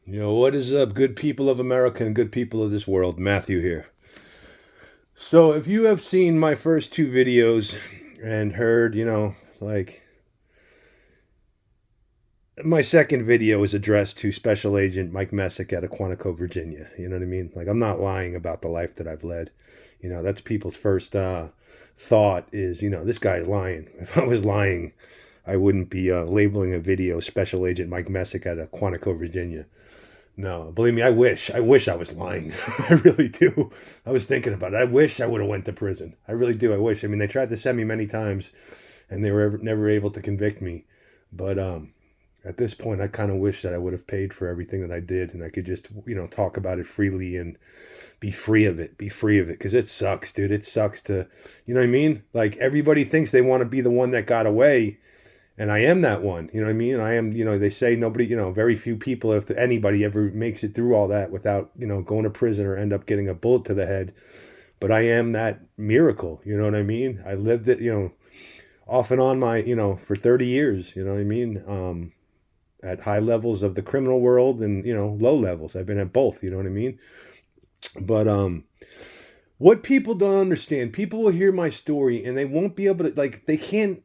What is up, good people of America and good people of this world? Matthew here. So, if you have seen my first two videos and heard, like my second video is addressed to Special Agent Mike Messick out of Quantico, Virginia. You know what I mean? Like, I'm not lying about the life that I've led. That's people's first thought is, this guy's lying. If I was lying, I wouldn't be labeling a video Special Agent Mike Messick out of Quantico, Virginia. No, believe me, I wish. I wish I was lying. I really do. I was thinking about it. I wish I would have went to prison. I really do. I wish. I mean, they tried to send me many times, and they were never able to convict me. But at this point, I kind of wish that I would have paid for everything that I did, and I could just talk about it freely and be free of it. Be free of it, because it sucks, dude. It sucks to, you know what I mean? Like everybody thinks they want to be the one that got away, and I am that one. You know what I mean? I am, they say nobody, very few people, if anybody ever makes it through all that without, going to prison or end up getting a bullet to the head. But I am that miracle. You know what I mean? I lived it, off and on for 30 years, you know what I mean? At high levels of the criminal world and, low levels. I've been at both, you know what I mean? But, what people don't understand, people will hear my story and they won't be able to, like, they can't,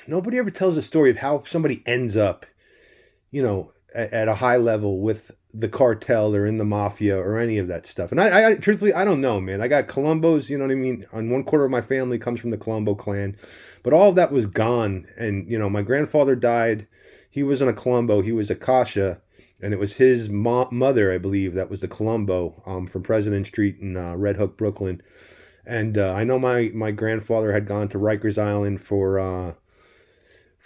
nobody ever tells a story of how somebody ends up, at a high level with the cartel or in the mafia or any of that stuff. And I truthfully, I don't know, man. I got Colombos, you know what I mean? On one quarter of my family comes from the Colombo clan, but all of that was gone. And, my grandfather died. He wasn't a Colombo. He was a Kasha. And it was his mother, I believe, that was the Colombo from President Street in Red Hook, Brooklyn. And I know my grandfather had gone to Rikers Island for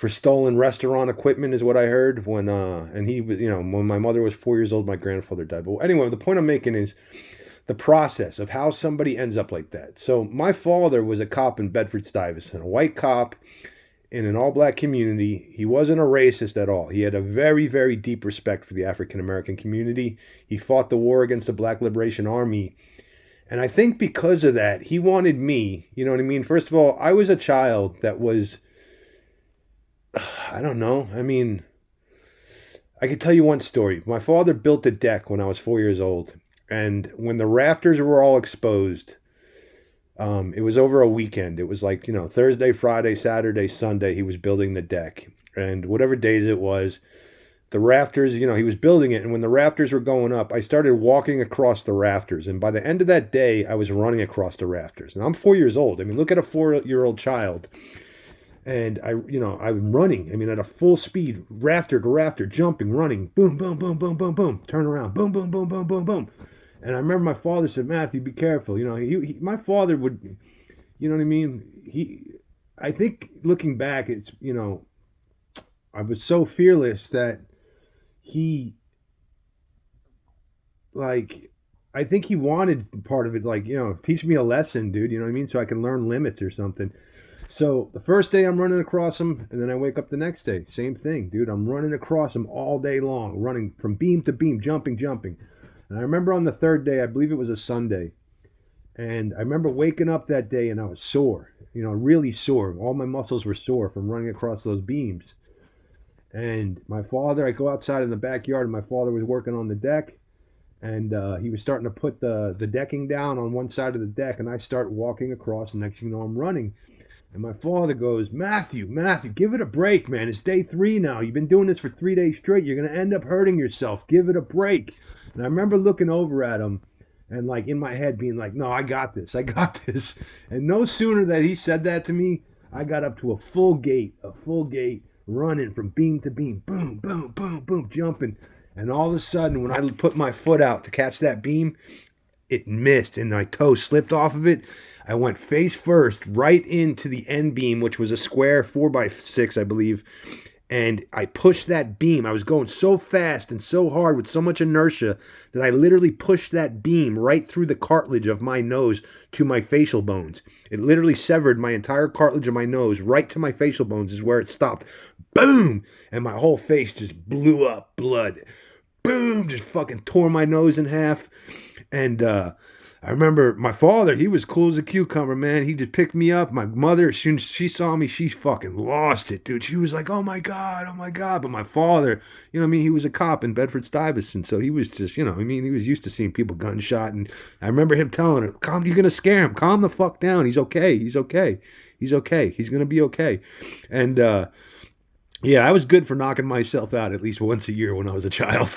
stolen restaurant equipment, is what I heard. When and he was, when my mother was 4 years old, my grandfather died. But anyway, the point I'm making is the process of how somebody ends up like that. So my father was a cop in Bedford Stuyvesant, a white cop in an all-black community. He wasn't a racist at all. He had a very, very deep respect for the African American community. He fought the war against the Black Liberation Army. And I think because of that, he wanted me, you know what I mean? First of all, I was a child that was, I don't know. I mean, I could tell you one story. My father built a deck when I was 4 years old. And when the rafters were all exposed, it was over a weekend. It was like, Thursday, Friday, Saturday, Sunday, he was building the deck. And whatever days it was, the rafters, he was building it. And when the rafters were going up, I started walking across the rafters. And by the end of that day, I was running across the rafters. And I'm 4 years old. I mean, look at a 4-year-old child. And I'm running. I mean, at a full speed, rafter to rafter, jumping, running, boom, boom, boom, boom, boom, boom, turn around, boom, boom, boom, boom, boom, boom. And I remember my father said, "Matthew, be careful." My father would, you know what I mean? I think looking back, it's, I was so fearless that he, like, I think he wanted part of it, like, teach me a lesson, dude, you know what I mean? So I can learn limits or something. So the first day I'm running across them, and then I wake up the next day. Same thing, dude. I'm running across them all day long, running from beam to beam, jumping, jumping. And I remember on the third day, I believe it was a Sunday, and I remember waking up that day and I was sore, really sore. All my muscles were sore from running across those beams. And my father, I go outside in the backyard, and my father was working on the deck, and he was starting to put the decking down on one side of the deck, and I start walking across, and next thing you know, I'm running. And my father goes, Matthew, give it a break, man. It's day 3 now. You've been doing this for 3 days straight. You're going to end up hurting yourself. Give it a break. And I remember looking over at him and, like, in my head being like, no, I got this. I got this. And no sooner that he said that to me, I got up to a full gate, running from beam to beam. Boom, boom, boom, boom, jumping. And all of a sudden, when I put my foot out to catch that beam, it missed and my toe slipped off of it. I went face first right into the end beam, which was a square 4x6, I believe. And I pushed that beam. I was going so fast and so hard with so much inertia that I literally pushed that beam right through the cartilage of my nose to my facial bones. It literally severed my entire cartilage of my nose right to my facial bones is where it stopped. Boom! And my whole face just blew up, blood. Boom! Just fucking tore my nose in half. And I remember my father, he was cool as a cucumber, man. He just picked me up. My mother, as soon as she saw me, she fucking lost it, dude. She was like, oh my God, oh my God. But my father, you know what I mean? He was a cop in Bedford Stuyvesant. So he was just, you know, I mean, he was used to seeing people gunshot. And I remember him telling her, calm, you're going to scare him. Calm the fuck down. He's okay. He's okay. He's okay. He's going to be okay. And, yeah, I was good for knocking myself out at least once a year when I was a child.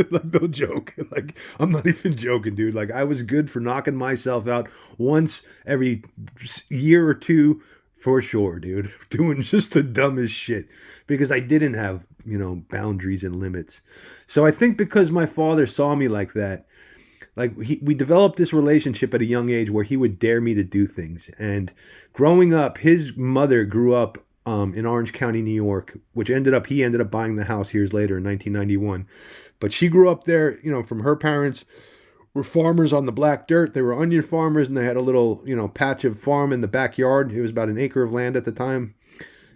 Like, no joke. Like, I'm not even joking, dude. Like, I was good for knocking myself out once every year or two for sure, dude. Doing just the dumbest shit because I didn't have, you know, boundaries and limits. So I think because my father saw me like that, like we developed this relationship at a young age where he would dare me to do things. And growing up, his mother grew up in Orange County, New York, which he ended up buying the house years later in 1991. But she grew up there, you know, from her parents were farmers on the black dirt. They were onion farmers, and they had a little, you know, patch of farm in the backyard. It was about an acre of land at the time.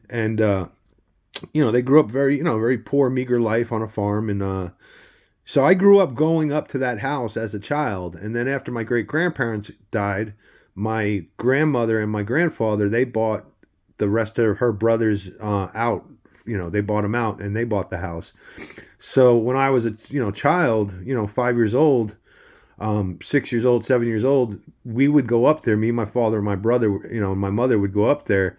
And, you know, they grew up very, you know, very poor, meager life on a farm. And so I grew up going up to that house as a child. And then after my great grandparents died, my grandmother and my grandfather, they bought the rest of her brothers out. You know, they bought them out and they bought the house. So when I was a, you know, child, you know, 5 years old, 6 years old, 7 years old, we would go up there. Me, my father, and my brother, you know, and my mother would go up there.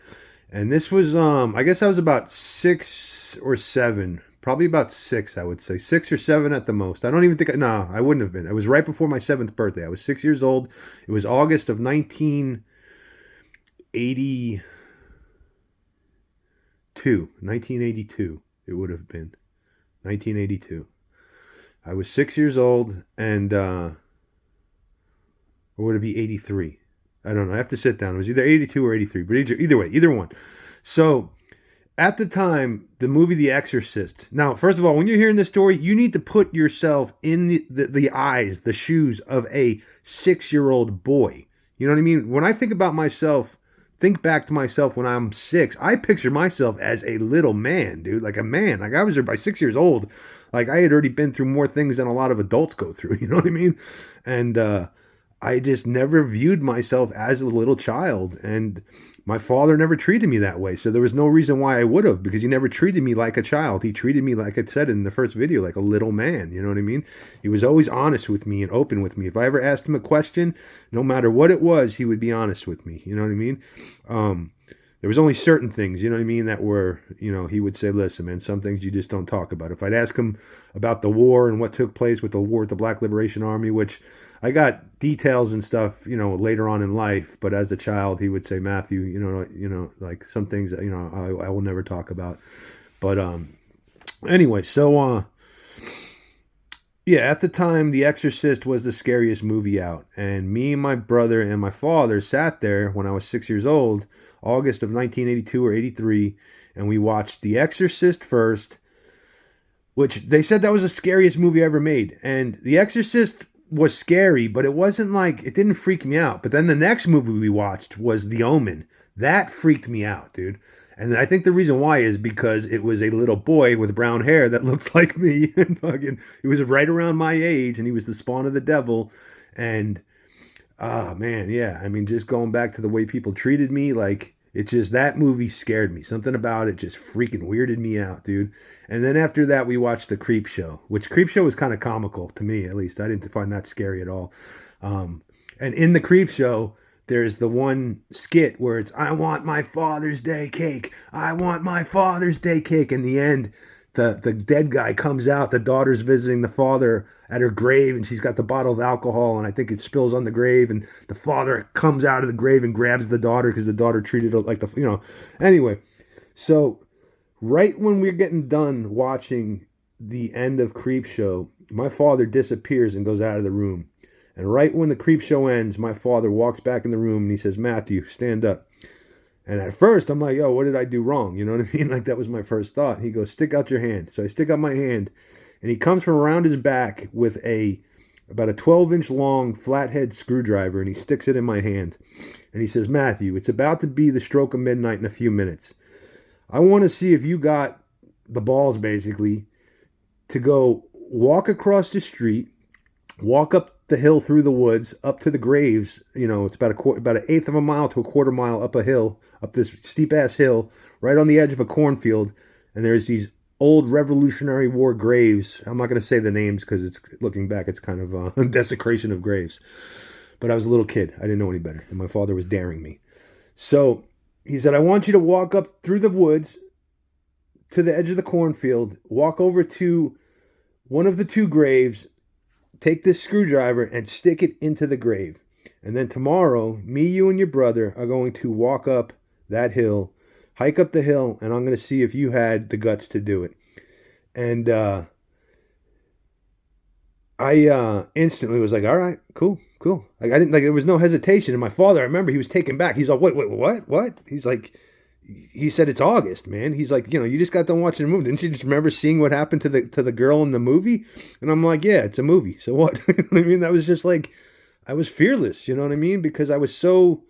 And this was, I guess I was about 6 or 7, probably about 6, I would say 6 or 7 at the most. I don't even think, no, I wouldn't have been. It was right before my 7th birthday. I was 6 years old. It was August of 1982. It would have been 1982. I was 6 years old, and or would it be 83? I don't know. I have to sit down. It was either 82 or 83, but either way, either one. So at the time, the movie The Exorcist. Now, first of all, when you're hearing this story, you need to put yourself in the eyes, the shoes of a 6-year-old boy. You know what I mean? When I think about myself, think back to myself when I'm 6, I picture myself as a little man, dude, like a man. Like I was there by 6 years old. Like I had already been through more things than a lot of adults go through. You know what I mean? And I just never viewed myself as a little child. And my father never treated me that way. So there was no reason why I would have, because he never treated me like a child. He treated me, like I said in the first video, like a little man. You know what I mean? He was always honest with me and open with me. If I ever asked him a question, no matter what it was, he would be honest with me. You know what I mean? There was only certain things, you know what I mean, that were, you know, he would say, listen, man, some things you just don't talk about. If I'd ask him about the war and what took place with the war with the Black Liberation Army, which I got details and stuff, you know, later on in life, but as a child, he would say, Matthew, you know, like some things that, you know, I will never talk about. But anyway, so yeah, at the time, The Exorcist was the scariest movie out. And me and my brother and my father sat there when I was 6 years old, August of 1982 or 83, and we watched The Exorcist first, which they said that was the scariest movie ever made. And The Exorcist was scary, but it wasn't like, it didn't freak me out. But then the next movie we watched was The Omen. That freaked me out, dude. And I think the reason why is because it was a little boy with brown hair that looked like me. And fucking, he was right around my age, and he was the spawn of the devil. And oh man, yeah. I mean, just going back to the way people treated me, like it just, that movie scared me. Something about it just freaking weirded me out, dude. And then after that, we watched The Creep Show, which Creep Show was kind of comical to me, at least. I didn't find that scary at all. And in The Creep Show, there's the one skit where it's, I want my Father's Day cake. I want my Father's Day cake. In the end, the dead guy comes out. The daughter's visiting the father at her grave, and she's got the bottle of alcohol, and I think it spills on the grave, and the father comes out of the grave and grabs the daughter because the daughter treated her like the, you know. Anyway, so right when we're getting done watching the end of Creep Show, my father disappears and goes out of the room. And right when the Creep Show ends, my father walks back in the room and he says, Matthew, stand up. And at first, I'm like, yo, what did I do wrong? You know what I mean? Like, that was my first thought. He goes, stick out your hand. So I stick out my hand, and he comes from around his back with about a 12-inch long flathead screwdriver, and he sticks it in my hand. And he says, Matthew, it's about to be the stroke of midnight in a few minutes. I want to see if you got the balls, basically, to go walk across the street walk up the hill through the woods up to the graves. You know, it's about an eighth of a mile to a quarter mile up a hill, up this steep ass hill, right on the edge of a cornfield. And there's these old Revolutionary War graves. I'm not going to say the names because it's looking back, it's kind of a desecration of graves. But I was a little kid. I didn't know any better. And my father was daring me. So he said, I want you to walk up through the woods to the edge of the cornfield, walk over to one of the two graves, take this screwdriver and stick it into the grave. And then tomorrow, me, you, and your brother are going to walk up that hill, hike up the hill, and I'm going to see if you had the guts to do it. And I instantly was like, all right, cool, cool. Like I didn't like there was no hesitation. And my father, I remember he was taken back. He's like, wait, what? He's like, he said it's August, man. He's like, you just got done watching the movie. Didn't you just remember seeing what happened to the girl in the movie? And I'm like, yeah, it's a movie. So what? You know what I mean? That was just like, I was fearless. You know what I mean? Because I was so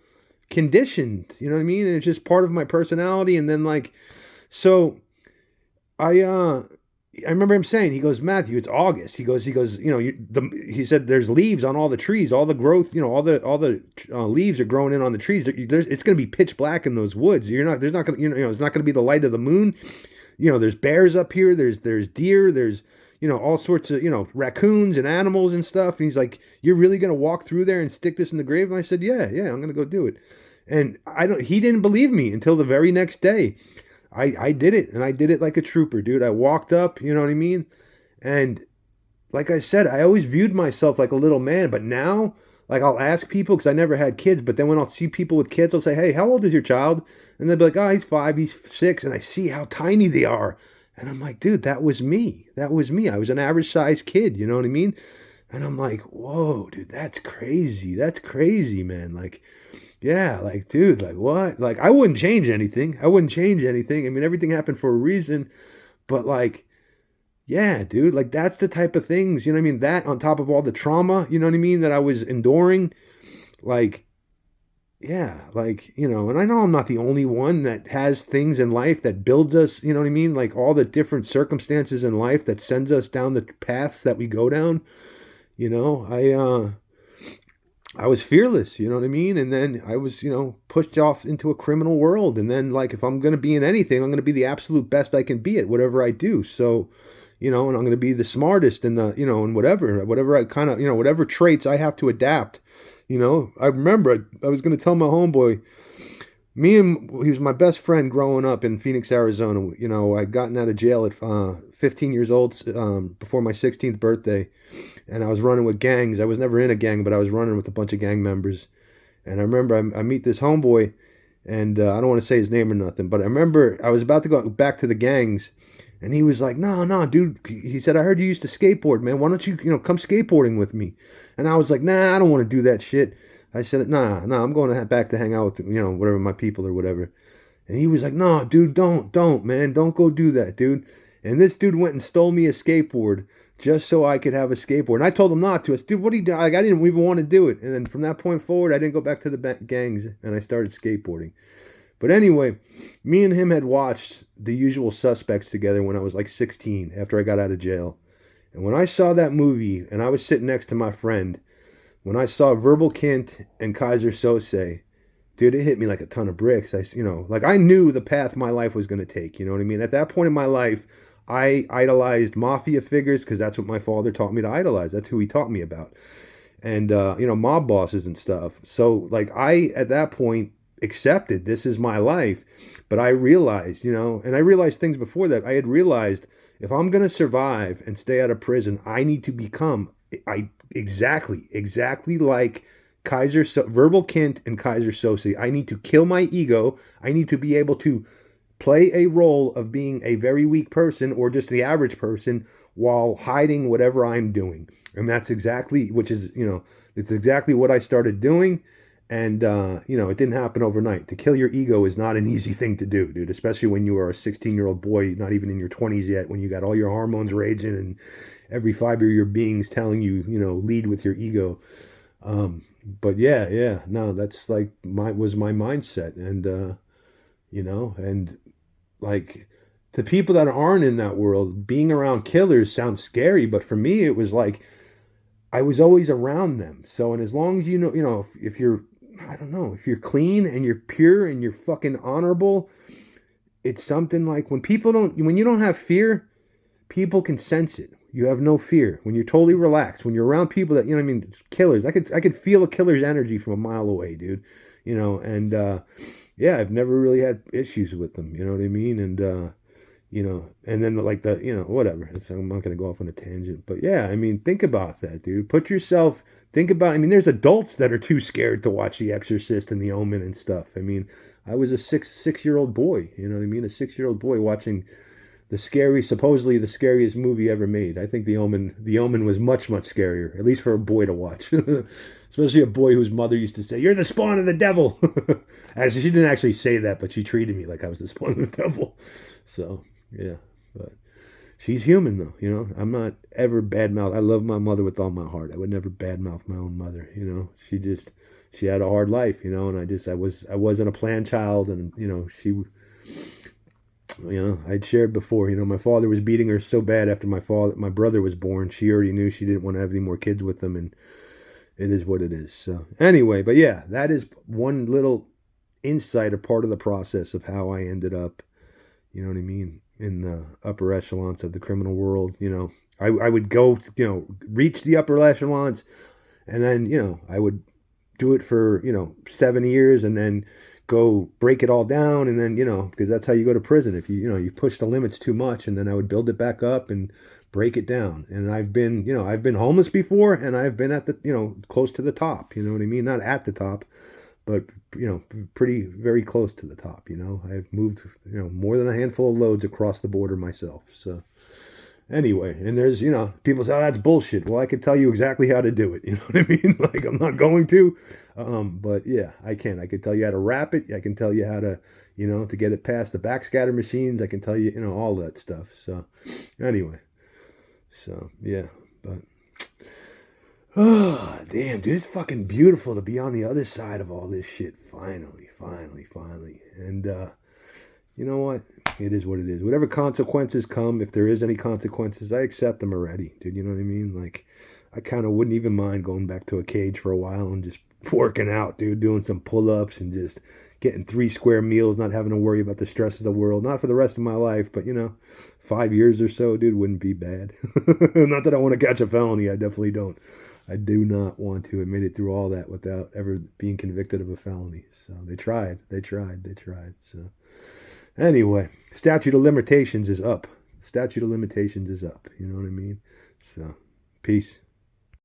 conditioned. You know what I mean? And it's just part of my personality. And then like, so I I remember him saying, he goes, Matthew, it's August. He goes, he said, there's leaves on all the trees, all the growth, all the leaves are growing in on the trees. It's going to be pitch black in those woods. There's not going to, it's not going to be the light of the moon. There's bears up here. There's deer. There's, all sorts of, raccoons and animals and stuff. And he's like, you're really going to walk through there and stick this in the grave? And I said, yeah, I'm going to go do it. And he didn't believe me until the very next day. I did it, and I did it like a trooper, dude. I walked up, you know what I mean? And like I said, I always viewed myself like a little man, but now, like I'll ask people, because I never had kids, but then when I'll see people with kids, I'll say, hey, how old is your child? And they'll be like, oh, he's 5, he's 6, and I see how tiny they are. And I'm like, dude, that was me. That was me. I was an average sized kid, you know what I mean? And I'm like, whoa, dude, that's crazy. That's crazy, man. Like, yeah, like, dude, like, what? Like, I wouldn't change anything. I wouldn't change anything. I mean, everything happened for a reason, but like, yeah, dude, like, that's the type of things, you know what I mean? That on top of all the trauma, you know what I mean, that I was enduring, like, yeah, like, and I know I'm not the only one that has things in life that builds us, you know what I mean? Like, all the different circumstances in life that sends us down the paths that we go down, I was fearless, you know what I mean? And then I was, pushed off into a criminal world. And then, like, if I'm going to be in anything, I'm going to be the absolute best I can be at whatever I do. So, and I'm going to be the smartest and and whatever I kind of, whatever traits I have to adapt. I remember I was going to tell my homeboy, he was my best friend growing up in Phoenix, Arizona. I'd gotten out of jail at 15 years old before my 16th birthday, and I was running with gangs. I was never in a gang, but I was running with a bunch of gang members. And I remember I meet this homeboy, and I don't want to say his name or nothing, but I remember I was about to go back to the gangs, and he was like, no, dude. He said, I heard you used to skateboard, man. Why don't you, come skateboarding with me? And I was like, nah, I don't want to do that shit. I said, nah, I'm going back to hang out with, whatever, my people or whatever. And he was like, no, dude, don't, man. Don't go do that, dude. And this dude went and stole me a skateboard just so I could have a skateboard. And I told him not to. I said, dude, what are you doing? Like, I didn't even want to do it. And then from that point forward, I didn't go back to the gangs, and I started skateboarding. But anyway, me and him had watched The Usual Suspects together when I was like 16 after I got out of jail. And when I saw that movie and I was sitting next to my friend, when I saw Verbal Kint and Kaiser Sose, dude, it hit me like a ton of bricks. Like I knew the path my life was going to take. You know what I mean? At that point in my life, I idolized mafia figures because that's what my father taught me to idolize. That's who he taught me about. And, mob bosses and stuff. So, like, I, at that point, accepted this is my life. But I realized, and I realized things before that. I had realized if I'm going to survive and stay out of prison, I need to become exactly like Verbal Kint and Kaiser Sose. I need to kill my ego. I need to be able to play a role of being a very weak person or just the average person while hiding whatever I'm doing. And that's exactly, it's exactly what I started doing. And, it didn't happen overnight. To kill your ego is not an easy thing to do, dude, especially when you are a 16-year-old boy, not even in your 20s yet, when you got all your hormones raging and every fiber of your being's telling you, lead with your ego. But yeah, no, that's like was my mindset. And, and like to people that aren't in that world, being around killers sounds scary. But for me, it was like, I was always around them. So, and as long as if you're, I don't know, if you're clean and you're pure and you're fucking honorable, it's something like when you don't have fear, people can sense it. You have no fear. When you're totally relaxed, when you're around people that, killers. I could feel a killer's energy from a mile away, dude. And yeah, I've never really had issues with them, you know what I mean? And and then like whatever. I'm not going to go off on a tangent, but yeah, I mean, think about that, dude. Think about, I mean, there's adults that are too scared to watch The Exorcist and The Omen and stuff. I mean, I was a six-year-old boy, you know what I mean? A 6-year-old boy watching supposedly the scariest movie ever made. I think The Omen was much, much scarier, at least for a boy to watch. Especially a boy whose mother used to say, "You're the spawn of the devil." Actually, she didn't actually say that, but she treated me like I was the spawn of the devil. So, yeah, but she's human though, I'm not ever badmouth. I love my mother with all my heart. I would never badmouth my own mother, she had a hard life, and I wasn't a planned child, and I'd shared before, my father was beating her so bad after my brother was born. She already knew she didn't want to have any more kids with him, and it is what it is. So anyway, but yeah, that is one little insight, a part of the process of how I ended up, you know what I mean, in the upper echelons of the criminal world. I would go, reach the upper echelons, and then, I would do it for, 7 years, and then go break it all down, and then, because that's how you go to prison. If you push the limits too much, and then I would build it back up and break it down. And I've been homeless before, and I've been at the, close to the top, you know what I mean? Not at the top, but, pretty, very close to the top, I've moved, more than a handful of loads across the border myself. So anyway, and there's, people say, "Oh, that's bullshit." Well, I could tell you exactly how to do it. You know what I mean? Like, I'm not going to, but yeah, I can. I could tell you how to wrap it. I can tell you how to, to get it past the backscatter machines. I can tell you, all that stuff. So anyway, so yeah, but oh, damn, dude, it's fucking beautiful to be on the other side of all this shit. Finally, finally, finally. And you know what? It is what it is. Whatever consequences come, if there is any consequences, I accept them already, dude. You know what I mean? Like, I kind of wouldn't even mind going back to a cage for a while and just working out, dude, doing some pull-ups and just getting 3 square meals, not having to worry about the stress of the world. Not for the rest of my life, but 5 years or so, dude, wouldn't be bad. Not that I want to catch a felony. I definitely don't. I do not want to. I made it through all that without ever being convicted of a felony. So they tried. So anyway, statute of limitations is up. Statute of limitations is up. You know what I mean? So, peace.